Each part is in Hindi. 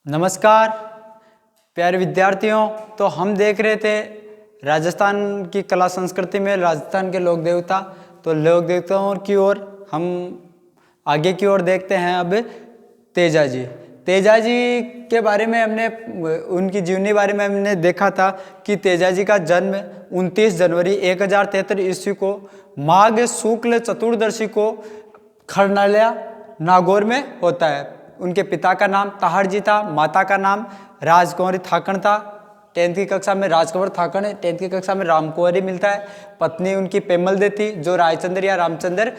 नमस्कार प्यारे विद्यार्थियों। तो हम देख रहे थे राजस्थान की कला संस्कृति में राजस्थान के लोक देवता। तो लोक देवताओं की ओर हम आगे की ओर देखते हैं। अब तेजा जी के बारे में हमने उनकी जीवनी बारे में हमने देखा था कि तेजा जी का जन्म 29 जनवरी 1073 ईस्वी को माघ शुक्ल चतुर्दशी को खरनालिया नागौर में होता है। उनके पिता का नाम ताहड़ जी था, माता का नाम राजकुंवरी थाकण था। 10th की कक्षा में राजकुंवर थाकण, 10th की कक्षा में रामकुंवरी मिलता है। पत्नी उनकी पेमल दे थी, जो रायचंद्र या रामचंद्र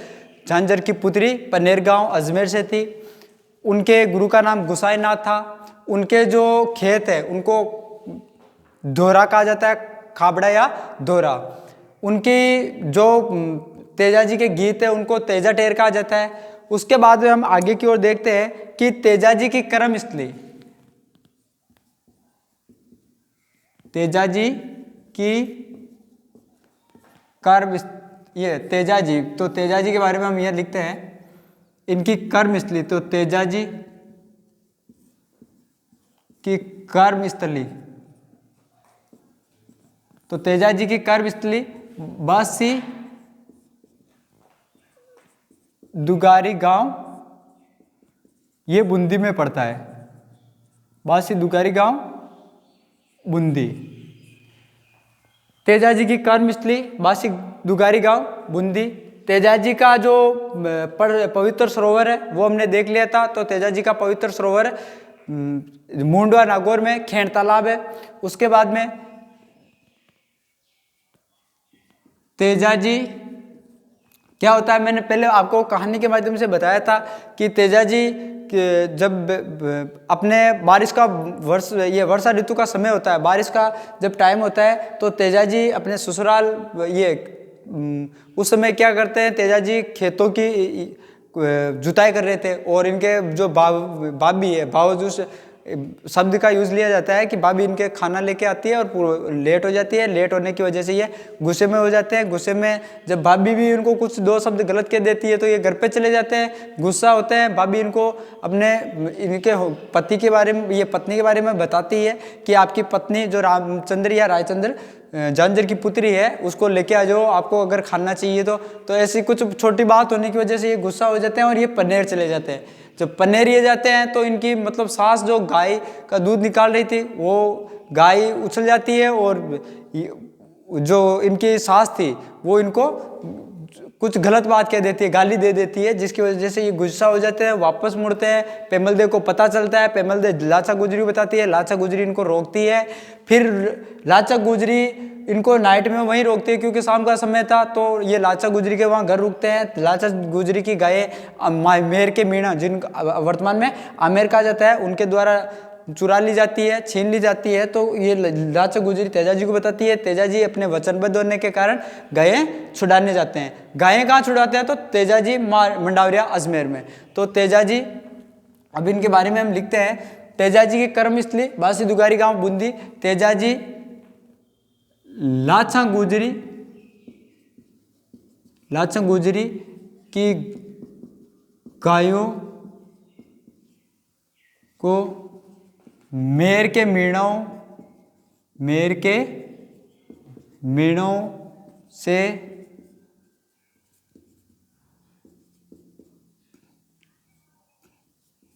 झांझर की पुत्री, पनेर गांव अजमेर से थी। उनके गुरु का नाम गुसाई नाथ था। उनके जो खेत है उनको दोहरा कहा जाता है, खाबड़ा या दोहरा। उनकी जो तेजा जी के गीत है उनको तेजा टेर कहा जाता है। उसके बाद में हम आगे की ओर देखते हैं कि तेजा जी की कर्मस्थली, तेजा जी की ये तेजा जी, तो तेजा जी के बारे में हम यह लिखते हैं इनकी कर्मस्थली। तो तेजा जी की कर्मस्थली, तो तेजा जी की कर्मस्थली बासी दुगारी गांव, ये बूंदी में पड़ता है। बासी दुगारी गांव बूंदी। तेजा जी की कर्मस्थली बासी दुगारी गांव बूंदी। तेजा जी का जो पवित्र सरोवर है वो हमने देख लिया था। तो तेजा जी का पवित्र सरोवर मुंडवा नागौर में खेड़ तालाब है। उसके बाद में तेजा जी क्या होता है, मैंने पहले आपको कहानी के माध्यम से बताया था कि तेजा जी जब अपने बारिश का ये वर्षा ऋतु का समय होता है, बारिश का जब टाइम होता है, तो तेजा जी अपने ससुराल उस समय क्या करते हैं, तेजा जी खेतों की जुताई कर रहे थे। और इनके जो भाभी है, बावजूद शब्द का यूज लिया जाता है कि भाभी इनके खाना लेके आती है और लेट हो जाती है। लेट होने की वजह से ये गुस्से में हो जाते हैं। गुस्से में जब भाभी भी इनको कुछ दो शब्द गलत कह देती है तो ये घर पे चले जाते हैं, गुस्सा होते हैं। भाभी इनको अपने इनके पति के बारे में, ये पत्नी के बारे में बताती है कि आपकी पत्नी जो रामचंद्र या रायचंद्र झांझर की पुत्री है उसको लेके आ जाओ, आपको अगर खाना चाहिए तो ऐसी कुछ छोटी बात होने की वजह से ये गुस्सा हो जाते हैं और ये पनेर चले जाते हैं। जब पनेर ये जाते हैं तो इनकी मतलब सास जो गाय का दूध निकाल रही थी वो गाय उछल जाती है और जो इनकी सास थी वो इनको कुछ गलत बात कह देती है, गाली दे देती है, जिसकी वजह से ये गुस्सा हो जाते हैं, वापस मुड़ते हैं। पेमल दे को पता चलता है, पेमल दे लाचा गुजरी बताती है, लाचा गुजरी इनको रोकती है। फिर लाचा गुजरी इनको नाइट में वहीं रोकती है क्योंकि शाम का समय था। तो ये लाचा गुजरी के वहाँ घर रुकते हैं। लाचा गुजरी की गायें मेर के मीणा, जिन वर्तमान में आमेर कहा जाता है, उनके द्वारा चुरा ली जाती है, छीन ली जाती है। तो ये लाचा गुजरी तेजा जी को बताती है। तेजा जी अपने वचनबद्ध होने के कारण गायें छुड़ाने जाते हैं। गायें कहाँ छुड़ाते हैं, तो तेजा जी मंडावरिया अजमेर में। तो तेजा जी, अब इनके बारे में हम लिखते हैं। तेजा जी की कर्मस्थली बासी दुगारी गांव बूंदी। तेजा जी लाचा गुजरी की गायों को मेर के मीणों से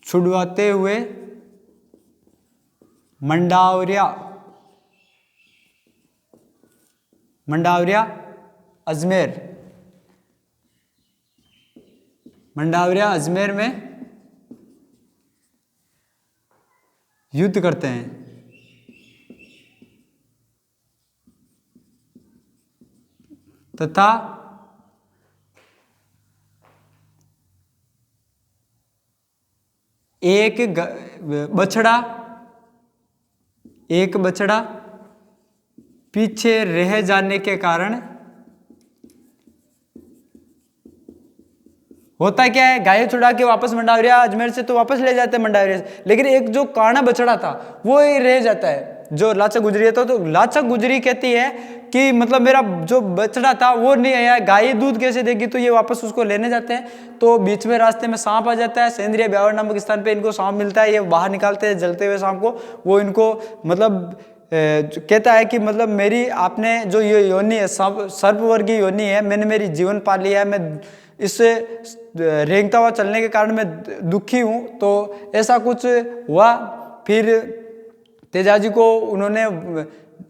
छुड़वाते हुए मंडावरिया अजमेर में युद्ध करते हैं। तथा एक बछड़ा पीछे रह जाने के कारण, होता क्या है, गाय छुड़ा के वापस मंडावरिया अजमेर से तो वापस ले जाते हैं मंडावरिया से, लेकिन एक जो काना बछड़ा था वो रह जाता है। जो लाचा गुजरी है तो लाचा गुजरी कहती है कि मतलब मेरा जो बछड़ा था वो नहीं आया, गाय दूध कैसे देगी, तो ये वापस उसको लेने जाते हैं। तो बीच में रास्ते में सांप आ जाता है, सेंद्रिय ब्यावर नामक स्थान पे इनको सांप मिलता है, ये बाहर निकालते हैं जलते हुए सांप को। वो इनको मतलब कहता है कि मतलब मेरी आपने जो ये योनि है सर्पवर्गीय योनि है, मैंने मेरी जीवन पा लिया है, मैं इससे रेंगता हुआ चलने के कारण मैं दुखी हूँ। तो ऐसा कुछ हुआ। फिर तेजाजी को उन्होंने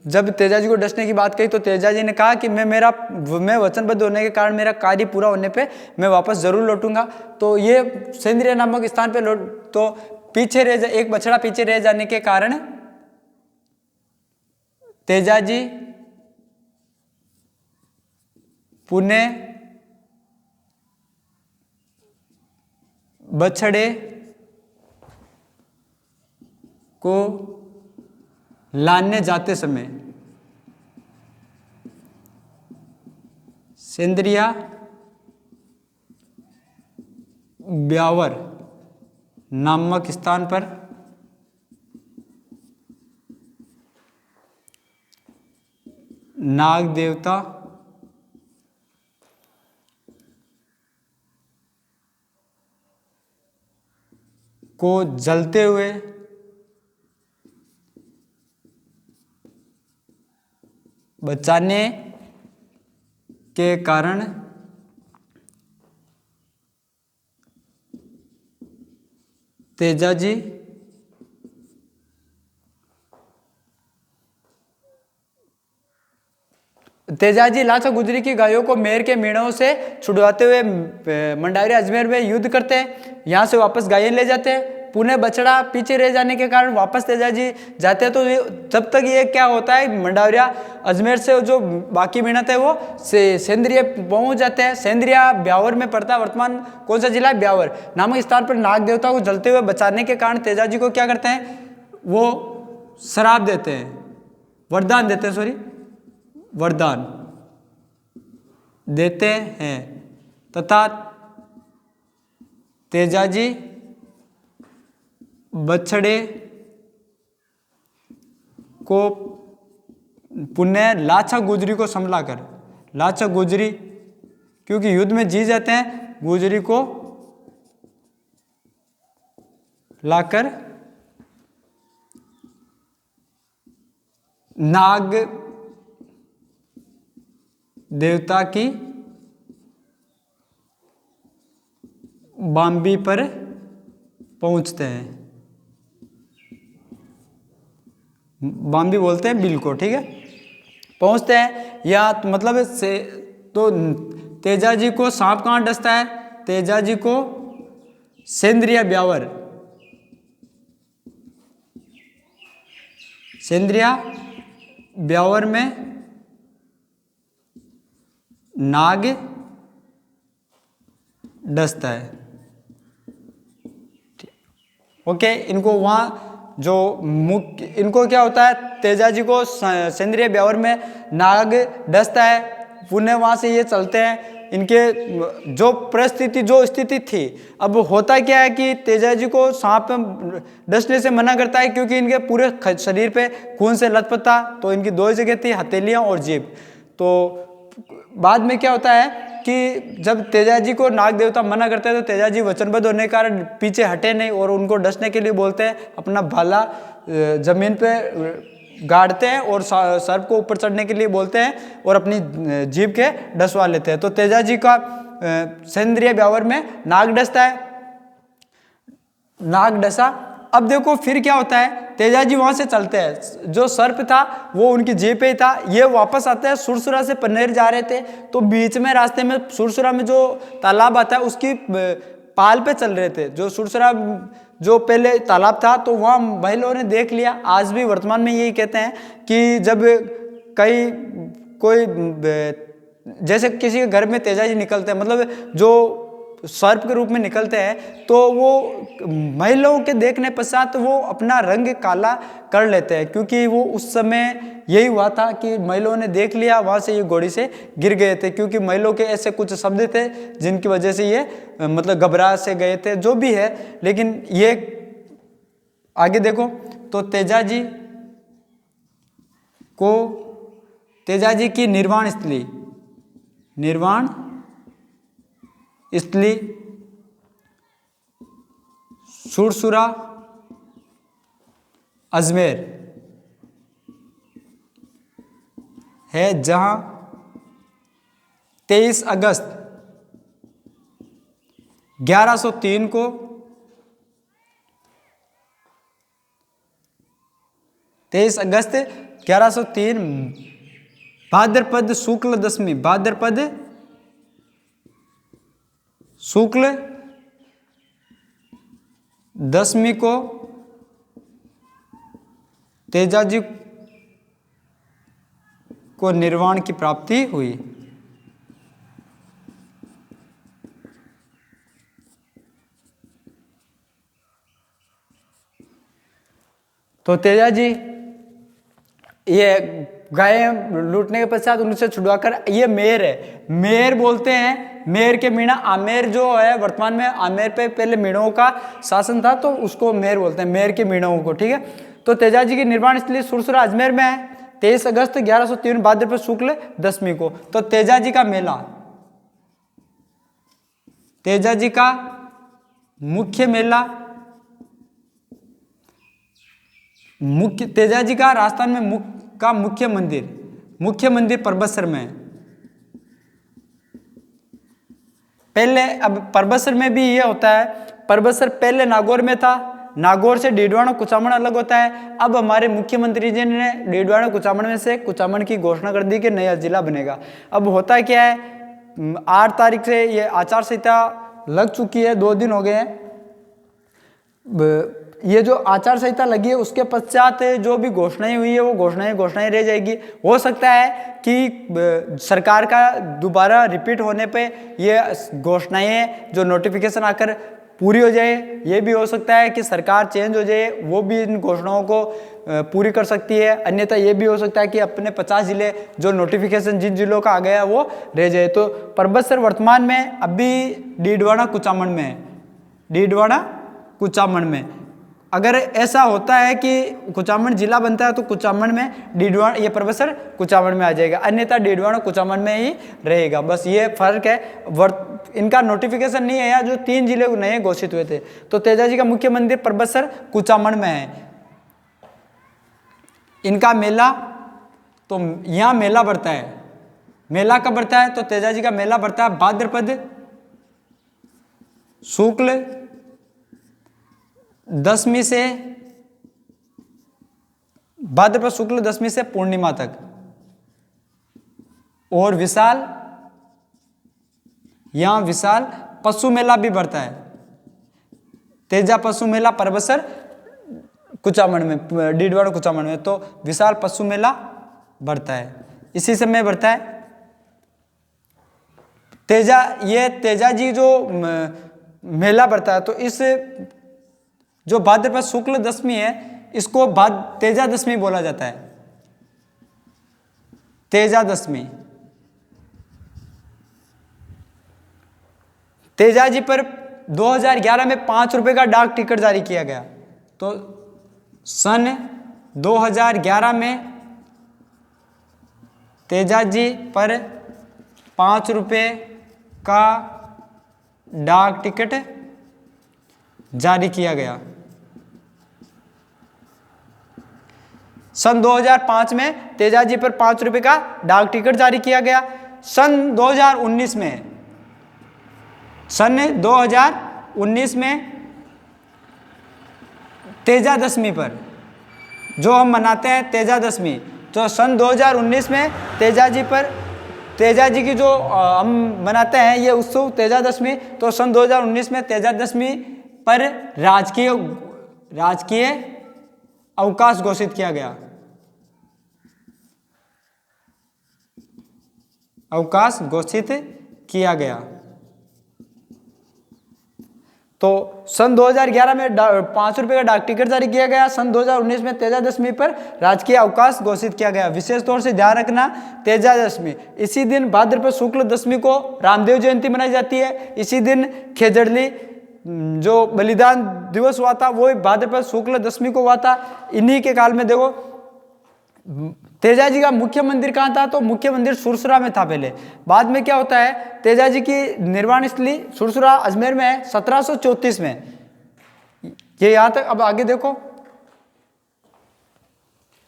जब तेजाजी को डसने की बात कही तो तेजाजी ने कहा कि मैं वचनबद्ध होने के कारण मेरा कार्य पूरा होने पे मैं वापस जरूर लौटूंगा। तो ये सेंद्रिय नामक स्थान पे तो पीछे एक बछड़ा पीछे रह जाने के कारण तेजाजी पुनः बछड़े को लाने जाते समय सेंद्रिया ब्यावर नामक स्थान पर नाग देवता को जलते हुए बचाने के कारण तेजाजी लाचा गुजरी की गायों को मेर के मीणों से छुड़वाते हुए मंडारी अजमेर में युद्ध करते हैं। यहाँ से वापस गायें ले जाते हैं। पुणे बछड़ा पीछे रह जाने के कारण वापस तेजाजी जाते हैं। तो जब तक ये क्या होता है, मंडारिया अजमेर से जो बाकी मीणत है वो सेंद्रिय पहुंच जाते हैं। सेंद्रिया ब्यावर में पड़ता है। वर्तमान कौन सा जिला है? ब्यावर नामक स्थान पर नाग देवता को जलते हुए बचाने के कारण तेजाजी को क्या करते हैं, वो श्राप देते हैं, वरदान देते हैं, वरदान देते हैं तथा तेजाजी बछड़े को पुण्य लाचा गुजरी को संभला कर, लाचा गुजरी क्योंकि युद्ध में जी जाते हैं, गुजरी को लाकर नाग देवता की बांबी पर पहुंचते हैं। बांबी बोलते हैं बिल को, ठीक है, पहुंचते हैं। या मतलब से तो तेजाजी को सांप कहाँ डसता है? तेजाजी को सेंद्रिया ब्यावर, सेंद्रिया ब्यावर में नाग डसता है। ओके, इनको वहाँ जो मुख्य इनको क्या होता है, तेजाजी को सेंद्रिय ब्यावर में नाग डसता है। पुणे वहाँ से ये चलते हैं। इनके जो परिस्थिति जो स्थिति थी, अब होता क्या है कि तेजाजी को सांप डसने से मना करता है क्योंकि इनके पूरे शरीर पे खून से लथपथ था। तो इनकी दो जगह थी, हथेलियाँ और जीभ। तो बाद में क्या होता है कि जब तेजाजी को नाग देवता मना करते हैं तो तेजाजी वचनबद्ध होने के कारण पीछे हटे नहीं और उनको डसने के लिए बोलते हैं। अपना भाला जमीन पे गाड़ते हैं और सर्प को ऊपर चढ़ने के लिए बोलते हैं और अपनी जीभ के डसवा लेते हैं। तो तेजाजी का सेंद्रिय ब्यावर में नाग डसता है, नाग डसा। अब देखो फिर क्या होता है, तेजाजी वहां से चलते हैं, जो सर्प था वो उनकी जेब पे ही था। ये वापस आते हैं, सुरसुरा से पन्नेर जा रहे थे। तो बीच में रास्ते में सुरसुरा में जो तालाब आता है उसकी पाल पे चल रहे थे। जो सुरसुरा जो पहले तालाब था तो वहाँ महिलाओं ने देख लिया। आज भी वर्तमान में यही कहते हैं कि जब कोई जैसे किसी के घर में तेजाजी निकलते हैं, मतलब जो सर्प के रूप में निकलते हैं, तो वो महिलाओं के देखने पश्चात वो अपना रंग काला कर लेते हैं। क्योंकि वो उस समय यही हुआ था कि महिलाओं ने देख लिया, वहाँ से ये घोड़ी से गिर गए थे। क्योंकि महिलाओं के ऐसे कुछ शब्द थे जिनकी वजह से ये मतलब घबरा से गए थे, जो भी है। लेकिन ये आगे देखो, तो तेजाजी को तेजाजी की निर्वाण स्थली सुरसुरा अजमेर है, जहां 23 अगस्त 1103 को भाद्रपद शुक्ल दशमी को तेजाजी को निर्वाण की प्राप्ति हुई। तो तेजाजी ये गायें लूटने के पश्चात उनसे छुड़वाकर, ये मेर है, मेर बोलते हैं, मेर के मीणा, आमेर जो है वर्तमान में आमेर पे पहले मीणों का शासन था तो उसको मेर बोलते हैं, मेर के मीणों को, ठीक है। तो तेजाजी की निर्वाण स्थली सुरसुरा अजमेर में है, 23 अगस्त 1103 भाद्रपद शुक्ल दशमी को। तो तेजाजी का मेला, तेजाजी का मुख्य मेला, तेजाजी का राजस्थान में मुख्य मंदिर परबतसर में है। पहले, अब परबतसर में भी ये होता है, परबतसर पहले नागौर में था, नागौर से डीडवाना कुचामन अलग होता है। अब हमारे मुख्यमंत्री जी ने डीडवाना कुचामन में से कुचामन की घोषणा कर दी कि नया जिला बनेगा। अब होता क्या है, 8 तारीख से ये आचार संहिता लग चुकी है, 2 दिन हो गए हैं। ये जो आचार संहिता लगी है उसके पश्चात जो भी घोषणाएं हुई है वो घोषणाएं रह जाएगी। हो सकता है कि सरकार का दोबारा रिपीट होने पे ये घोषणाएं जो नोटिफिकेशन आकर पूरी हो जाए, ये भी हो सकता है कि सरकार चेंज हो जाए, वो भी इन घोषणाओं को पूरी कर सकती है। अन्यथा ये भी हो सकता है कि अपने 50 जिले जो नोटिफिकेशन जिन जिलों का आ गया वो रह जाए। तो परबतसर वर्तमान में अभी डीडवाना कुचामन में है, डीडवाना कुचामन में। अगर ऐसा होता है कि कुचामन जिला बनता है तो कुचामन में डीडवाना, ये परबतसर कुचामन में आ जाएगा, अन्यथा डीडवाना कुचामन में ही रहेगा। बस ये फर्क है, इनका नोटिफिकेशन नहीं है या जो 3 जिले नए घोषित हुए थे। तो तेजाजी का मुख्य मंदिर परबतसर कुचामन में है। इनका मेला, तो यहाँ मेला बढ़ता है, मेला कब बढ़ता है, तो तेजाजी का मेला बढ़ता है भाद्रपद शुक्ल दशमी से, भाद्रपद शुक्ल दशमी से पूर्णिमा तक। और विशाल, यहां विशाल पशु मेला भी बढ़ता है, तेजा पशु मेला परबतसर कुचामन में, डीडवाना कुचामन में। तो विशाल पशु मेला बढ़ता है, इसी समय बढ़ता है। ये तेजाजी जो मेला बढ़ता है, तो इस जो भाद्रपद शुक्ल दशमी है इसको तेजा दशमी बोला जाता है, तेजा दशमी। तेजाजी पर 2011 में 5 रुपए का डाक टिकट जारी किया गया। तो सन 2011 में तेजाजी पर 5 रुपए का डाक टिकट जारी किया गया। सन 2005 में तेजाजी पर 5 रुपए का डाक टिकट जारी किया गया। सन 2019 में तेजा दशमी पर जो हम मनाते हैं तेजा दशमी, तो सन 2019 में तेजाजी की जो हम मनाते हैं ये उत्सव तेजा दशमी, तो सन 2019 में तेजा दशमी पर राजकीय अवकाश घोषित किया गया, अवकाश घोषित किया गया। तो सन 2011 में 5 रुपए का डाक टिकट जारी किया गया। सन 2019 में तेजा दशमी पर राजकीय अवकाश घोषित किया गया। विशेष तौर से ध्यान रखना, तेजा दशमी इसी दिन भाद्रपद शुक्ल दशमी को रामदेव जयंती मनाई जाती है। इसी दिन खेजड़ली जो बलिदान दिवस हुआ था वो भाद्रपद शुक्ल दशमी को हुआ था। इन्हीं के काल में देखो तेजाजी का मुख्य मंदिर कहाँ था? तो मुख्य मंदिर सुरसुरा में था पहले। बाद में क्या होता है, तेजाजी की निर्वाण स्थली सुरसुरा अजमेर में है 1734 में। ये यहां तक। अब आगे देखो,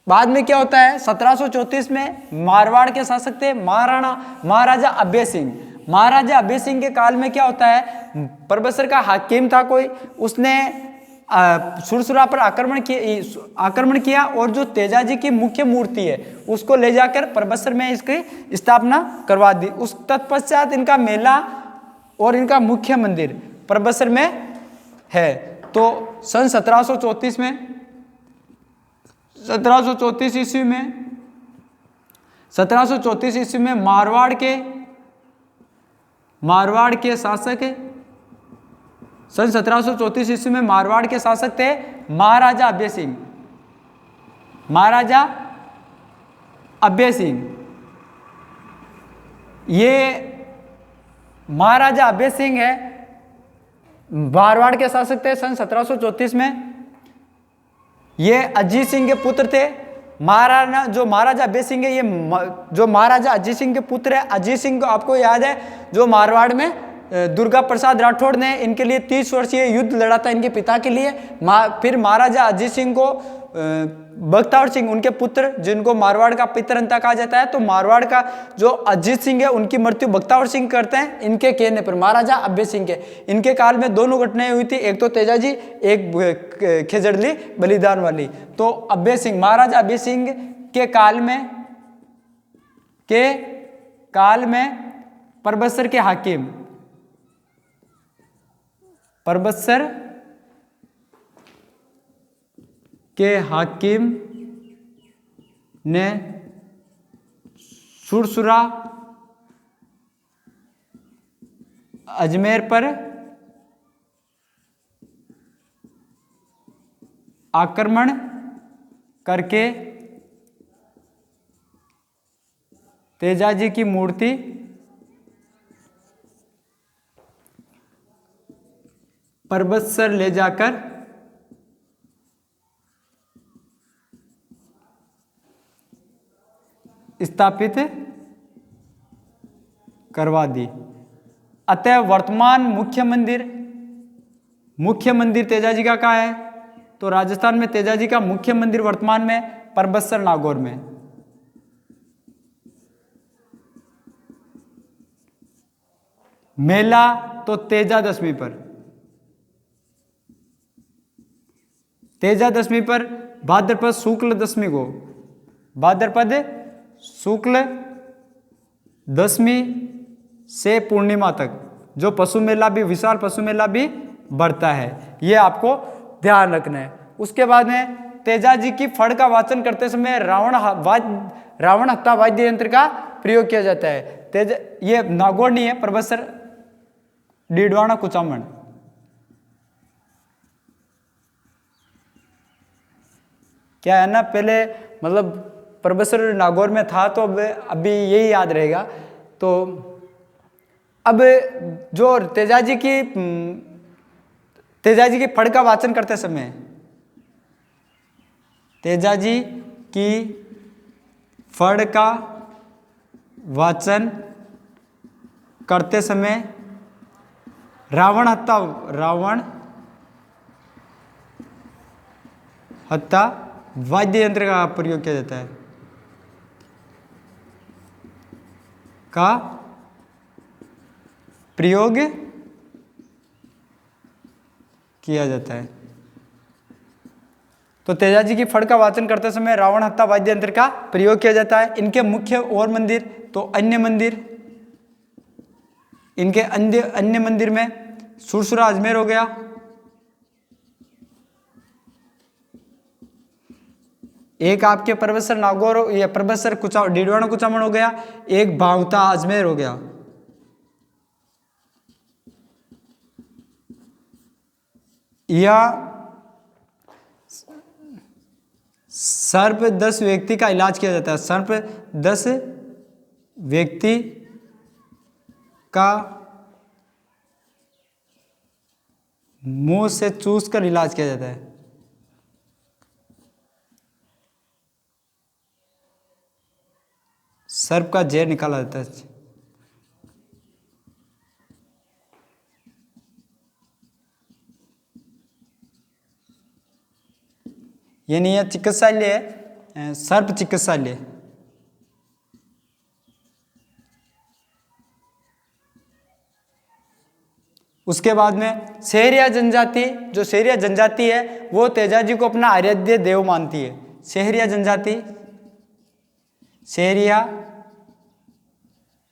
बाद में क्या होता है, 1734 में मारवाड़ के शासक थे महाराजा अभय सिंह। महाराजा अभय सिंह के काल में क्या होता है, परबसर का हाकिम था कोई, उसने सुरसुरा पर आक्रमण किया और जो तेजाजी की मुख्य मूर्ति है उसको ले जाकर परबसर में इसकी स्थापना करवा दी। उस तत्पश्चात इनका मेला और इनका मुख्य मंदिर परबसर में है। तो सन 1734 में 1734 ईस्वी में मारवाड़ के शासक, सन 1734 ईस्वी में मारवाड़ के शासक थे महाराजा अभय सिंह। महाराजा अभय सिंह, ये महाराजा अभय सिंह है, मारवाड़ के शासक थे सन 1734 में। ये अजीत सिंह के पुत्र थे। महाराजा अभय सिंह है, ये जो महाराजा अजीत सिंह के पुत्र है। अजीत सिंह को आपको याद है, जो मारवाड़ में दुर्गा प्रसाद राठौड़ ने इनके लिए 30 वर्षीय युद्ध लड़ा था इनके पिता के लिए। फिर महाराजा अजीत सिंह को बख्तावर सिंह उनके पुत्र, जिनको मारवाड़ का पितरंता कहा जाता है, तो मारवाड़ का जो अजीत सिंह है उनकी मृत्यु बख्तावर सिंह करते हैं इनके कहने पर, महाराजा अभय सिंह के। इनके काल में दोनों घटनाएं हुई थी, एक तो तेजाजी, एक खेजड़ली बलिदान वाली। तो अभय सिंह, महाराजा अभय सिंह के काल में परबसर के हाकिम, परबसर के हाकिम ने सुरसुरा अजमेर पर आक्रमण करके तेजाजी की मूर्ति परबसर ले जाकर स्थापित करवा दी। अतः वर्तमान मुख्य मंदिर तेजाजी का कहाँ है? तो राजस्थान में तेजाजी का मुख्य मंदिर वर्तमान में परबसर नागौर में। मेला तो तेजा दशमी पर, भाद्रपद शुक्ल दशमी को, भाद्रपद शुक्ल दशमी से पूर्णिमा तक जो पशु मेला भी, विशाल पशु मेला भी बढ़ता है, ये आपको ध्यान रखना है। उसके बाद में तेजाजी की फड़ का वाचन करते समय रावण हत्ता वाद्य यंत्र का प्रयोग किया जाता है। ये नागौर नहीं है, परबसर डीडवाना कुचामन। क्या है ना, पहले मतलब परबसर नागौर में था, तो अब अभी यही याद रहेगा। तो अब जो तेजाजी की फड़ का वाचन करते समय, तेजाजी की फड़ का वाचन करते समय रावण हत्ता वाद्य यंत्र का प्रयोग किया जाता है, तो तेजाजी की फड़ का वाचन करते समय रावण हत्ता वाद्य यंत्र का प्रयोग किया जाता है। इनके मुख्य और मंदिर तो अन्य मंदिर में सुरसुरा अजमेर हो गया, एक आपके परबसर नागौर या परबसर डीडवाना कुचामन हो गया, एक भावता अजमेर हो गया। या सर्प 10 व्यक्ति का इलाज किया जाता है, सर्प 10 व्यक्ति का मुंह से चूस कर इलाज किया जाता है। सर्प का जहर निकाला जाता है। ये नहीं है चिकित्सालय, है सर्प चिकित्सालय। उसके बाद में शहरिया जनजाति, जो शहरिया जनजाति है वो तेजाजी को अपना आराध्य देव मानती है। शहरिया जनजाति, शहरिया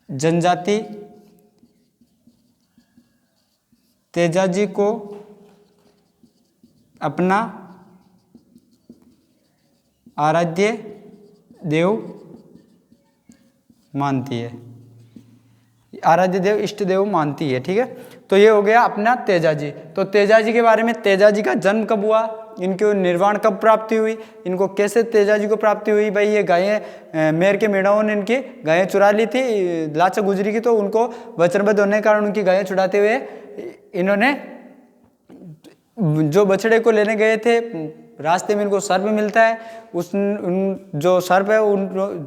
जनजाति तेजाजी को अपना आराध्य देव मानती है, आराध्य देव इष्ट देव मानती है। ठीक है, तो ये हो गया अपना तेजाजी। तो तेजाजी के बारे में, तेजाजी का जन्म कब हुआ, इनको निर्वाण कब प्राप्ति हुई, इनको कैसे तेजाजी को प्राप्ति हुई। भाई ये गायें मेर के मेढ़ाओं ने इनकी गायें चुरा ली थी, लाचा गुजरी की, तो उनको वचनबद्ध होने के कारण उनकी गायें छुड़ाते हुए इन्होंने जो बछड़े को लेने गए थे, रास्ते में इनको सर्प मिलता है। जो सर्प है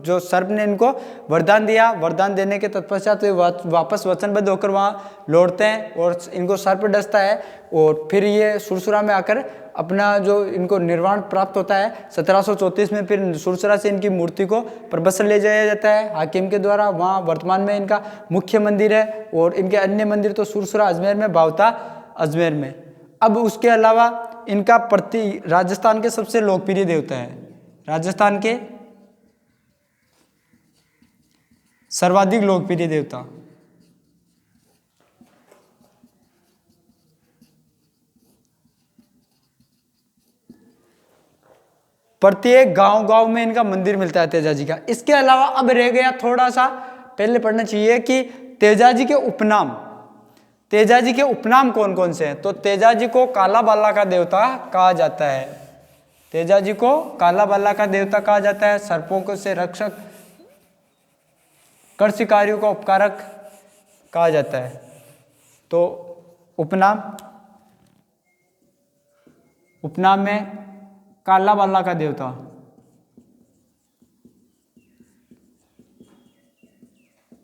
जो सर्प ने इनको वरदान दिया, वरदान देने के तत्पश्चात वे वापस वचनबद्ध होकर वहाँ लौटते हैं और इनको सर्प डसता है और फिर ये सुरसुरा में आकर अपना जो इनको निर्वाण प्राप्त होता है। 1734 में फिर सुरसुरा से इनकी मूर्ति को प्रबसर ले जाया जाता है हाकिम के द्वारा। वहाँ वर्तमान में इनका मुख्य मंदिर है और इनके अन्य मंदिर तो सुरसुरा अजमेर में, भावता अजमेर में। अब उसके अलावा इनका राजस्थान के सबसे लोकप्रिय देवता है, राजस्थान के सर्वाधिक लोकप्रिय देवता प्रत्येक गांव में इनका मंदिर मिलता है तेजाजी का। इसके अलावा अब रह गया थोड़ा सा पहले पढ़ना चाहिए कि तेजाजी के उपनाम, तेजाजी के उपनाम कौन कौन से हैं। तो तेजाजी को काला बाला का देवता कहा जाता है, तेजाजी को काला बाला का देवता कहा जाता है। सर्पों को से रक्षक, कर शिकारियों का उपकारक कहा जाता है। तो उपनाम, उपनाम में काला बाला का देवता,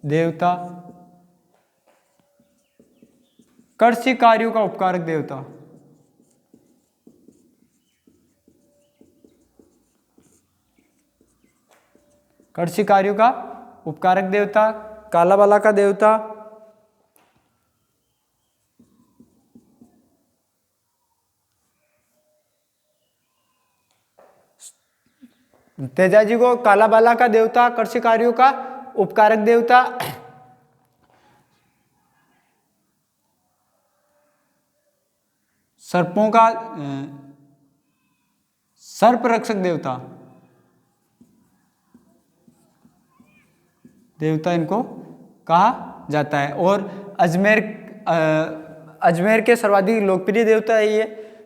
देवता कर शिकारियों का उपकारक देवता, कर शिकारियों का उपकारक देवता, काला बाला का देवता, तेजाजी को काला बाला का देवता, कर शिकारियों का उपकारक देवता, सर्पों का सर्प रक्षक देवता, देवता इनको कहा जाता है। और अजमेर के सर्वाधिक लोकप्रिय देवता है ये,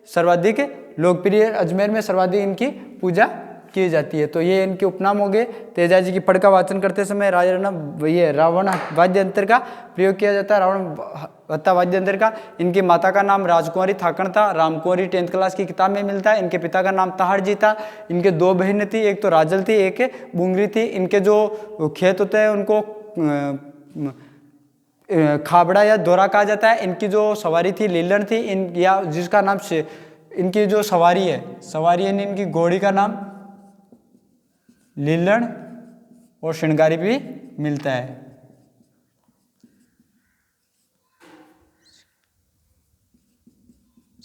सर्वाधिक लोकप्रिय, अजमेर में सर्वाधिक इनकी पूजा की जाती है। तो ये इनके उपनाम हो गए। तेजाजी की पढ़ का वाचन करते समय रावण वाद्य यंत्र का प्रयोग किया जाता है, रावण हत्ता वाद्य यंत्र का। इनकी माता का नाम राजकुमारी थाकण था, रामकुमारी 10th क्लास की किताब में मिलता है। इनके पिता का नाम तहाड़जी था। इनके 2 बहनें थी, एक तो राजल थी, एक बुंगरी थी। इनके जो खेत होते हैं उनको खाबड़ा या दोरा कहा जाता है। इनकी जो सवारी थी लीलन थी, या जिसका नाम इनकी जो सवारी है इनकी घोड़ी का नाम लीलन और श्रृंगारी भी मिलता है।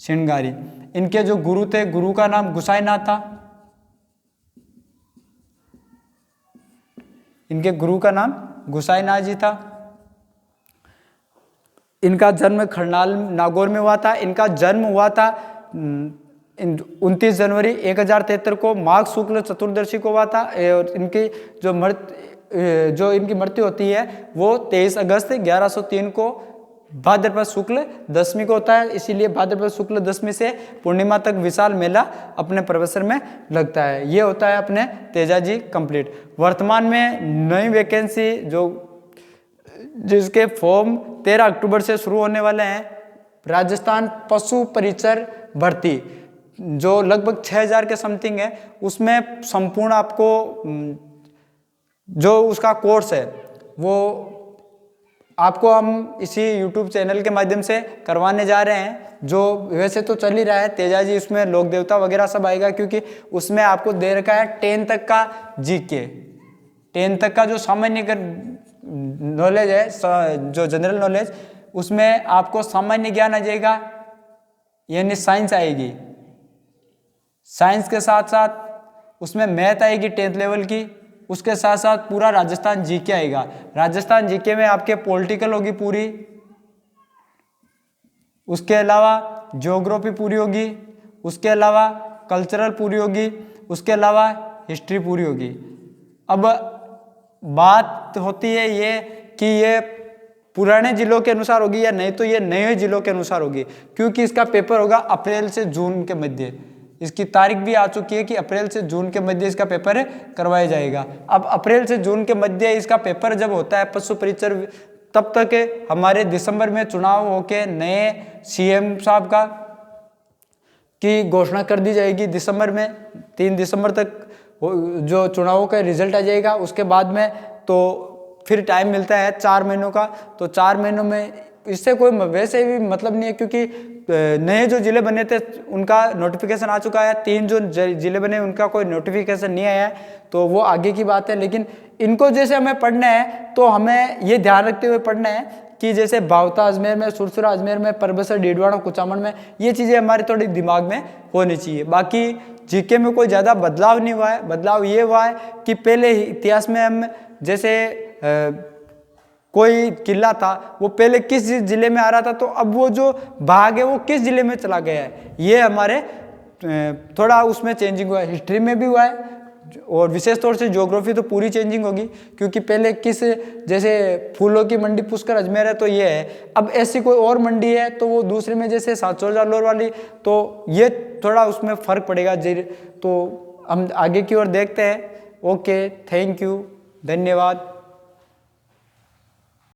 श्रृंगारी। इनके जो गुरु थे, गुरु का नाम गुसाईनाथ था। इनके गुरु का नाम गुसाईनाथ जी था। इनका जन्म खरनाल नागौर में हुआ था। इनका जन्म हुआ था 29 जनवरी 1073 को माघ शुक्ल चतुर्दशी को हुआ था। और इनकी जो इनकी मृत्यु होती है वो 23 अगस्त 1103 को भाद्रपद शुक्ल दशमी को होता है। इसीलिए भाद्रपद शुक्ल दशमी से पूर्णिमा तक विशाल मेला अपने परिसर में लगता है। ये होता है अपने तेजाजी कंप्लीट। वर्तमान में नई वैकेंसी जिसके फॉर्म 13 अक्टूबर से शुरू होने वाले हैं, राजस्थान पशु परिचर भर्ती, जो लगभग 6000 के समथिंग है। उसमें संपूर्ण आपको जो उसका कोर्स है वो आपको हम इसी YouTube चैनल के माध्यम से करवाने जा रहे हैं। जो वैसे तो चल ही रहा है तेजा जी, उसमें लोक देवता वगैरह सब आएगा, क्योंकि उसमें आपको दे रखा है 10 तक का जीके, 10 तक का जो सामान्य नॉलेज है, जो जनरल नॉलेज, उसमें आपको सामान्य ज्ञान आ जाएगा, यानी साइंस आएगी। साइंस के साथ साथ उसमें मैथ आएगी 10th लेवल की, उसके साथ साथ पूरा राजस्थान जीके आएगा। राजस्थान जीके में आपके पॉलिटिकल होगी पूरी, उसके अलावा ज्योग्राफी पूरी होगी, उसके अलावा कल्चरल पूरी होगी, उसके अलावा हिस्ट्री पूरी होगी। अब बात होती है ये कि ये पुराने जिलों के अनुसार होगी या नहीं, तो ये नए जिलों के अनुसार होगी, क्योंकि इसका पेपर होगा अप्रैल से जून के मध्य। इसकी तारीख भी आ चुकी है कि अप्रैल से जून के मध्य इसका पेपर करवाया जाएगा। अब अप्रैल से जून के मध्य इसका पेपर जब होता है पशु परीक्षण, तब तक हमारे दिसंबर में चुनाव होके नए सीएम साहब का की घोषणा कर दी जाएगी। दिसंबर में 3 दिसंबर तक जो चुनावों का रिजल्ट आ जाएगा। उसके बाद में तो फिर टाइम मिलता है 4 महीनों का, तो 4 महीनों में इससे कोई वैसे भी मतलब नहीं है, क्योंकि नए जो जिले बने थे उनका नोटिफिकेशन आ चुका है। 3 जो जिले बने उनका कोई नोटिफिकेशन नहीं आया है, तो वो आगे की बात है। लेकिन इनको जैसे हमें पढ़ना है तो हमें ये ध्यान रखते हुए पढ़ना है कि जैसे बावता अजमेर में, सुरसुरा अजमेर में, परबसर डीडवाना कुचामन में, ये चीज़ें हमारे थोड़ी दिमाग में होनी चाहिए। बाकी जीके में कोई ज़्यादा बदलाव नहीं हुआ है। बदलाव ये हुआ है कि पहले इतिहास में हम जैसे कोई किला था वो पहले किस जिले में आ रहा था, तो अब वो जो भाग है वो किस जिले में चला गया है, ये हमारे थोड़ा उसमें चेंजिंग हुआ है। हिस्ट्री में भी हुआ है, और विशेष तौर से ज्योग्राफी तो पूरी चेंजिंग होगी, क्योंकि पहले किस, जैसे फूलों की मंडी पुष्कर अजमेर है तो ये है, अब ऐसी कोई और मंडी है तो वो दूसरे में जैसे 700 जालोर वाली, तो ये थोड़ा उसमें फर्क पड़ेगा। तो हम आगे की ओर देखते हैं। ओके, थैंक यू, धन्यवाद।